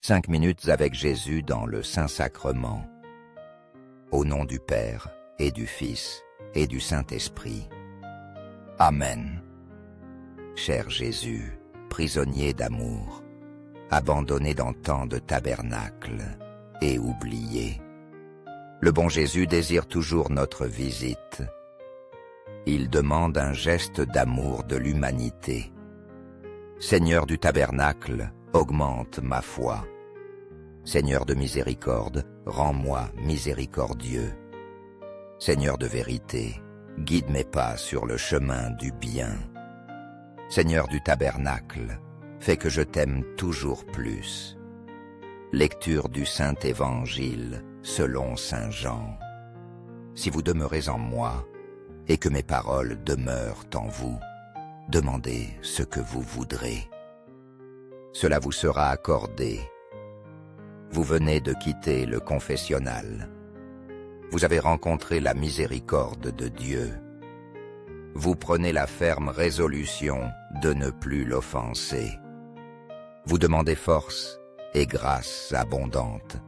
5 minutes avec Jésus dans le Saint-Sacrement. Au nom du Père, et du Fils, et du Saint-Esprit. Amen. Cher Jésus, prisonnier d'amour, abandonné dans tant de tabernacles et oublié, le bon Jésus désire toujours notre visite. Il demande un geste d'amour de l'humanité. Seigneur du tabernacle, augmente ma foi. Seigneur de miséricorde, rends-moi miséricordieux. Seigneur de vérité, guide mes pas sur le chemin du bien. Seigneur du tabernacle, fais que je t'aime toujours plus. Lecture du Saint-Évangile selon Saint Jean. Si vous demeurez en moi, et que mes paroles demeurent en vous, demandez ce que vous voudrez. Cela vous sera accordé. Vous venez de quitter le confessionnal. Vous avez rencontré la miséricorde de Dieu. Vous prenez la ferme résolution de ne plus l'offenser. Vous demandez force et grâce abondante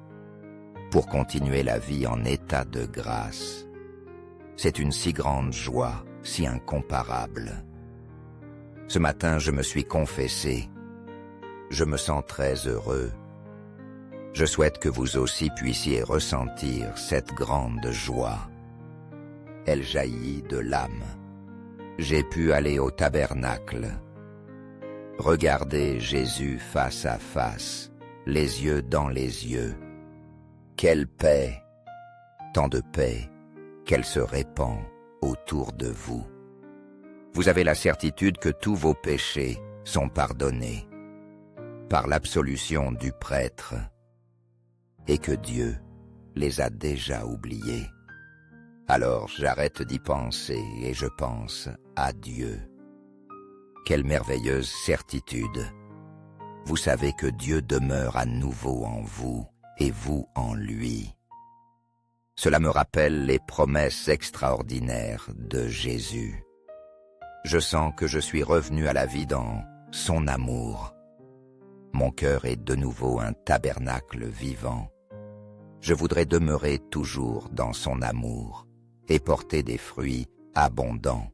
pour continuer la vie en état de grâce. C'est une si grande joie, si incomparable. Ce matin, je me suis confessé. Je me sens très heureux. Je souhaite que vous aussi puissiez ressentir cette grande joie. Elle jaillit de l'âme. J'ai pu aller au tabernacle. Regarder Jésus face à face, les yeux dans les yeux. Quelle paix, tant de paix, qu'elle se répand autour de vous. Vous avez la certitude que tous vos péchés sont pardonnés par l'absolution du prêtre et que Dieu les a déjà oubliés. Alors j'arrête d'y penser et je pense à Dieu. Quelle merveilleuse certitude! Vous savez que Dieu demeure à nouveau en vous et vous en lui. Cela me rappelle les promesses extraordinaires de Jésus. Je sens que je suis revenu à la vie dans son amour. Mon cœur est de nouveau un tabernacle vivant. Je voudrais demeurer toujours dans son amour et porter des fruits abondants.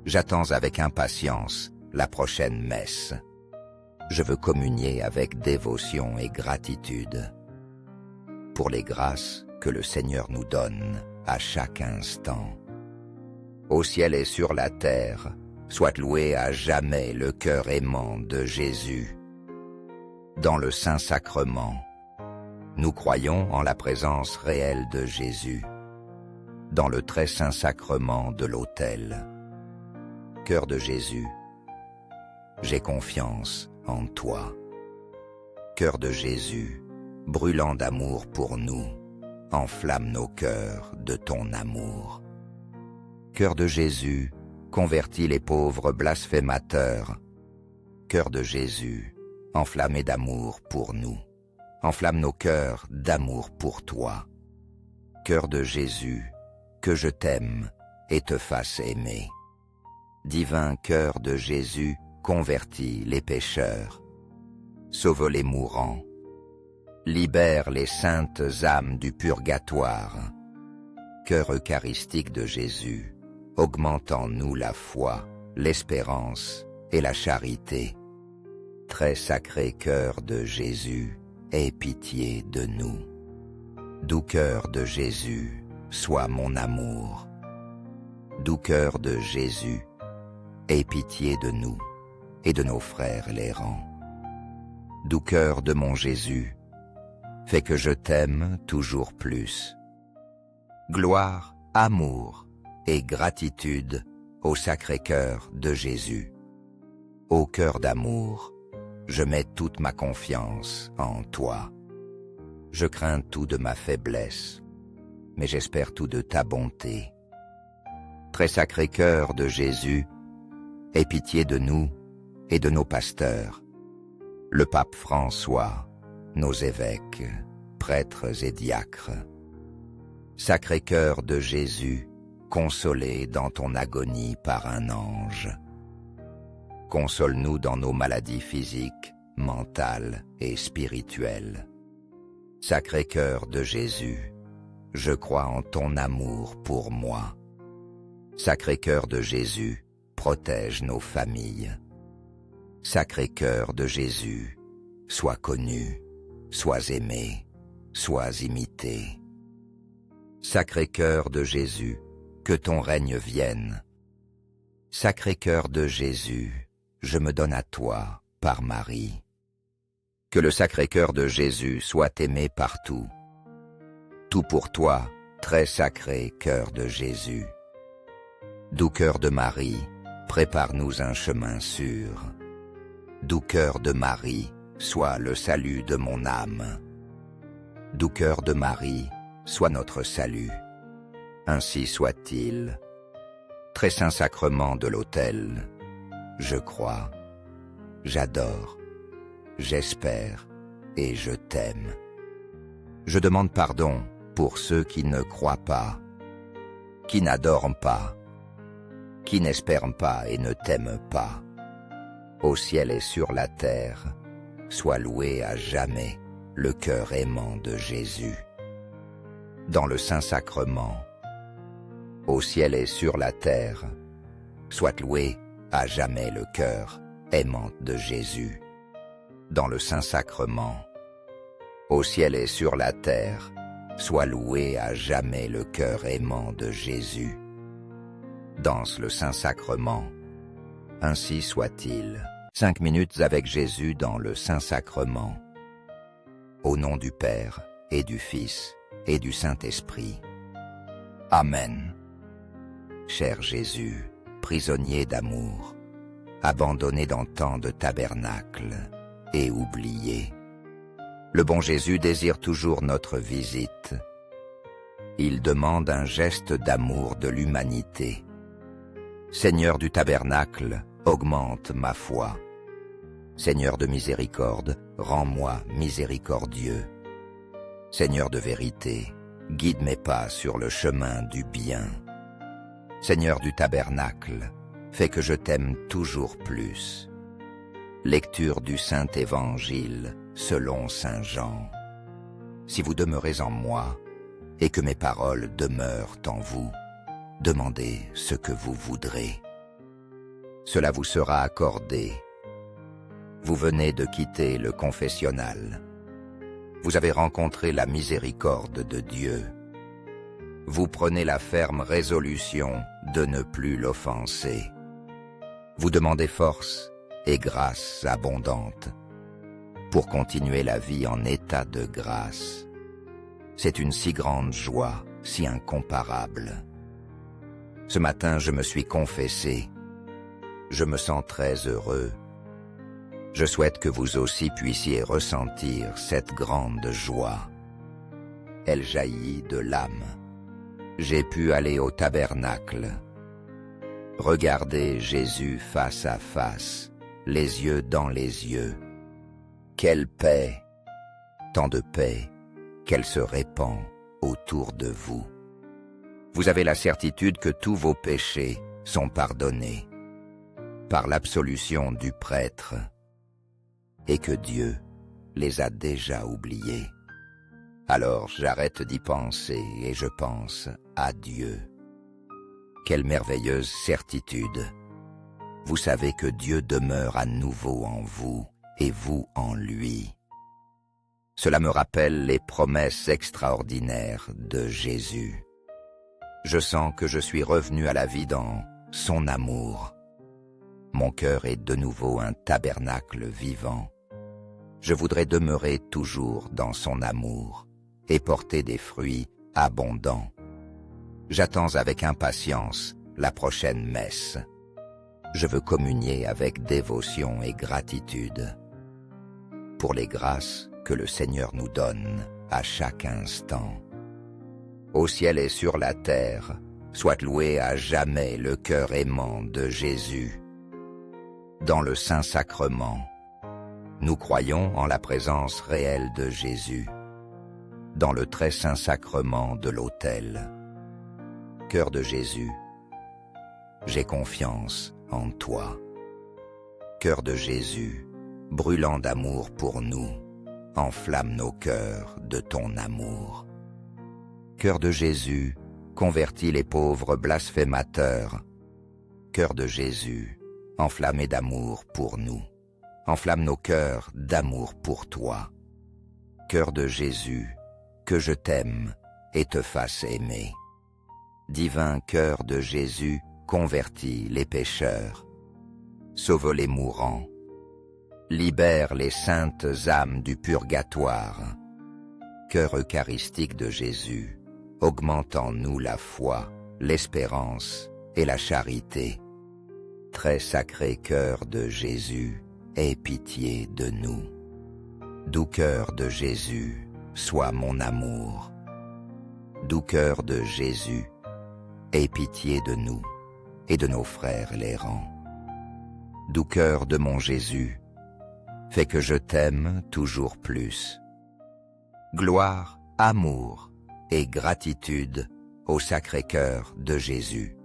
J'attends avec impatience la prochaine messe. Je veux communier avec dévotion et gratitude pour les grâces que le Seigneur nous donne à chaque instant. Au ciel et sur la terre, soit loué à jamais le cœur aimant de Jésus. Dans le Saint-Sacrement, nous croyons en la présence réelle de Jésus. Dans le très saint sacrement de l'autel. Cœur de Jésus, j'ai confiance en toi. Cœur de Jésus, brûlant d'amour pour nous, enflamme nos cœurs de ton amour. Cœur de Jésus, convertis les pauvres blasphémateurs. Cœur de Jésus, enflammé d'amour pour nous, enflamme nos cœurs d'amour pour toi. Cœur de Jésus, que je t'aime et te fasse aimer. Divin cœur de Jésus, convertis les pécheurs. Sauve les mourants. Libère les saintes âmes du purgatoire. Cœur eucharistique de Jésus, augmente en nous la foi, l'espérance et la charité. Très sacré cœur de Jésus, aie pitié de nous. Doux cœur de Jésus, sois mon amour. Doux cœur de Jésus, aie pitié de nous et de nos frères l'errant. Doux cœur de mon Jésus, fais que je t'aime toujours plus. Gloire, amour et gratitude au Sacré-Cœur de Jésus. Ô cœur d'amour, je mets toute ma confiance en toi. Je crains tout de ma faiblesse, mais j'espère tout de ta bonté. Très sacré cœur de Jésus, aie pitié de nous et de nos pasteurs, le pape François, nos évêques, prêtres et diacres. Sacré cœur de Jésus, consolé dans ton agonie par un ange. Console-nous dans nos maladies physiques, mentale et spirituelle. Sacré-Cœur de Jésus, je crois en ton amour pour moi. Sacré-Cœur de Jésus, protège nos familles. Sacré-Cœur de Jésus, sois connu, sois aimé, sois imité. Sacré-Cœur de Jésus, que ton règne vienne. Sacré-Cœur de Jésus, je me donne à toi par Marie. Que le Sacré-Cœur de Jésus soit aimé partout. Tout pour toi, très sacré Cœur de Jésus. Doux Cœur de Marie, prépare-nous un chemin sûr. Doux Cœur de Marie, sois le salut de mon âme. Doux Cœur de Marie, sois notre salut. Ainsi soit-il. Très saint sacrement de l'autel, je crois, j'adore, j'espère et je t'aime. Je demande pardon pour ceux qui ne croient pas, qui n'adorent pas, qui n'espèrent pas et ne t'aiment pas. Au ciel et sur la terre, sois loué à jamais le cœur aimant de Jésus. Dans le Saint-Sacrement, au ciel et sur la terre, soit loué à jamais le cœur aimant de Jésus. Dans le Saint-Sacrement, au ciel et sur la terre, soit loué à jamais le cœur aimant de Jésus. Danse le Saint-Sacrement, ainsi soit-il. 5 minutes avec Jésus dans le Saint-Sacrement. Au nom du Père, et du Fils, et du Saint-Esprit. Amen. Cher Jésus, prisonnier d'amour, abandonné dans tant de tabernacles et oublié, le bon Jésus désire toujours notre visite. Il demande un geste d'amour de l'humanité. Seigneur du tabernacle, augmente ma foi. Seigneur de miséricorde, rends-moi miséricordieux. Seigneur de vérité, guide mes pas sur le chemin du bien. Seigneur du tabernacle, fais que je t'aime toujours plus. Lecture du Saint-Évangile selon Saint Jean. Si vous demeurez en moi, et que mes paroles demeurent en vous, demandez ce que vous voudrez. Cela vous sera accordé. Vous venez de quitter le confessionnal. Vous avez rencontré la miséricorde de Dieu. Vous prenez la ferme résolution de ne plus l'offenser. Vous demandez force et grâce abondante pour continuer la vie en état de grâce. C'est une si grande joie, si incomparable. Ce matin, je me suis confessé. Je me sens très heureux. Je souhaite que vous aussi puissiez ressentir cette grande joie. Elle jaillit de l'âme. J'ai pu aller au tabernacle. Regarder Jésus face à face, les yeux dans les yeux. Quelle paix, tant de paix, qu'elle se répand autour de vous. Vous avez la certitude que tous vos péchés sont pardonnés par l'absolution du prêtre et que Dieu les a déjà oubliés. Alors j'arrête d'y penser et je pense à Dieu. Quelle merveilleuse certitude! Vous savez que Dieu demeure à nouveau en vous et vous en lui. Cela me rappelle les promesses extraordinaires de Jésus. Je sens que je suis revenu à la vie dans son amour. Mon cœur est de nouveau un tabernacle vivant. Je voudrais demeurer toujours dans son amour et porter des fruits abondants. J'attends avec impatience la prochaine messe. Je veux communier avec dévotion et gratitude pour les grâces que le Seigneur nous donne à chaque instant. Au ciel et sur la terre, soit loué à jamais le cœur aimant de Jésus. Dans le Saint-Sacrement, nous croyons en la présence réelle de Jésus. Dans le très saint sacrement de l'autel, Cœur de Jésus, j'ai confiance en toi. Cœur de Jésus, brûlant d'amour pour nous, enflamme nos cœurs de ton amour. Cœur de Jésus, convertis les pauvres blasphémateurs. Cœur de Jésus, enflammé d'amour pour nous, enflamme nos cœurs d'amour pour toi. Cœur de Jésus, que je t'aime et te fasse aimer. Divin cœur de Jésus, convertis les pécheurs. Sauve les mourants. Libère les saintes âmes du purgatoire. Cœur eucharistique de Jésus, augmente en nous la foi, l'espérance et la charité. Très sacré cœur de Jésus, aie pitié de nous. Doux cœur de Jésus, sois mon amour. Doux cœur de Jésus, aie pitié de nous et de nos frères l'errant. Doux cœur de mon Jésus, fais que je t'aime toujours plus. Gloire, amour et gratitude au Sacré-Cœur de Jésus.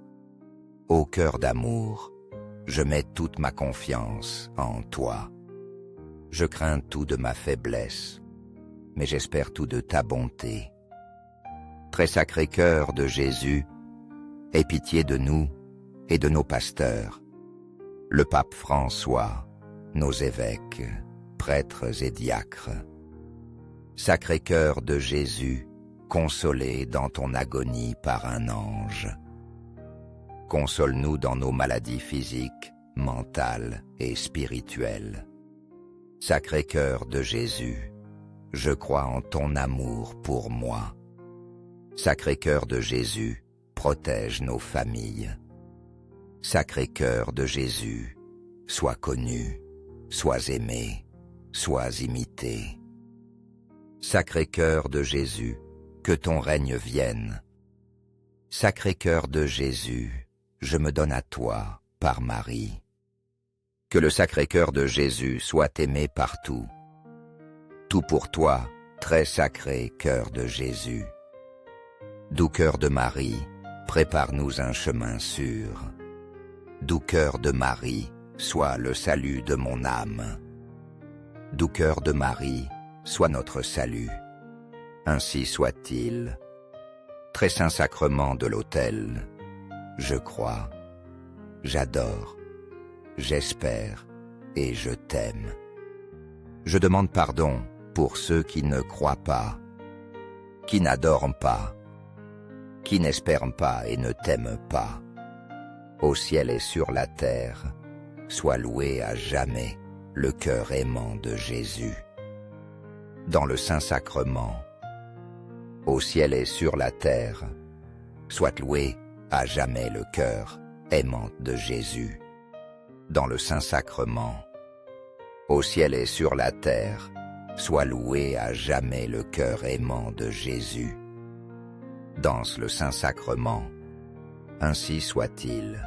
Ô cœur d'amour, je mets toute ma confiance en toi. Je crains tout de ma faiblesse, mais j'espère tout de ta bonté. Très sacré cœur de Jésus, aie pitié de nous et de nos pasteurs, le pape François, nos évêques, prêtres et diacres. Sacré cœur de Jésus, consolé dans ton agonie par un ange. Console-nous dans nos maladies physiques, mentales et spirituelles. Sacré cœur de Jésus, je crois en ton amour pour moi. Sacré cœur de Jésus, protège nos familles. Sacré cœur de Jésus, sois connu, sois aimé, sois imité. Sacré cœur de Jésus, que ton règne vienne. Sacré cœur de Jésus, je me donne à toi par Marie. Que le sacré cœur de Jésus soit aimé partout. Tout pour toi, très sacré cœur de Jésus. Doux cœur de Marie, prépare-nous un chemin sûr. Doux cœur de Marie, sois le salut de mon âme. Doux cœur de Marie, sois notre salut. Ainsi soit-il. Très saint sacrement de l'autel, je crois, j'adore, j'espère et je t'aime. Je demande pardon pour ceux qui ne croient pas, qui n'adorent pas, qui n'espèrent pas et ne t'aiment pas. Au ciel et sur la terre, sois loué à jamais le cœur aimant de Jésus. Dans le Saint-Sacrement, au ciel et sur la terre, soit loué à jamais le cœur aimant de Jésus. Dans le Saint-Sacrement, au ciel et sur la terre, soit loué à jamais le cœur aimant de Jésus. Danse le Saint-Sacrement, ainsi soit-il.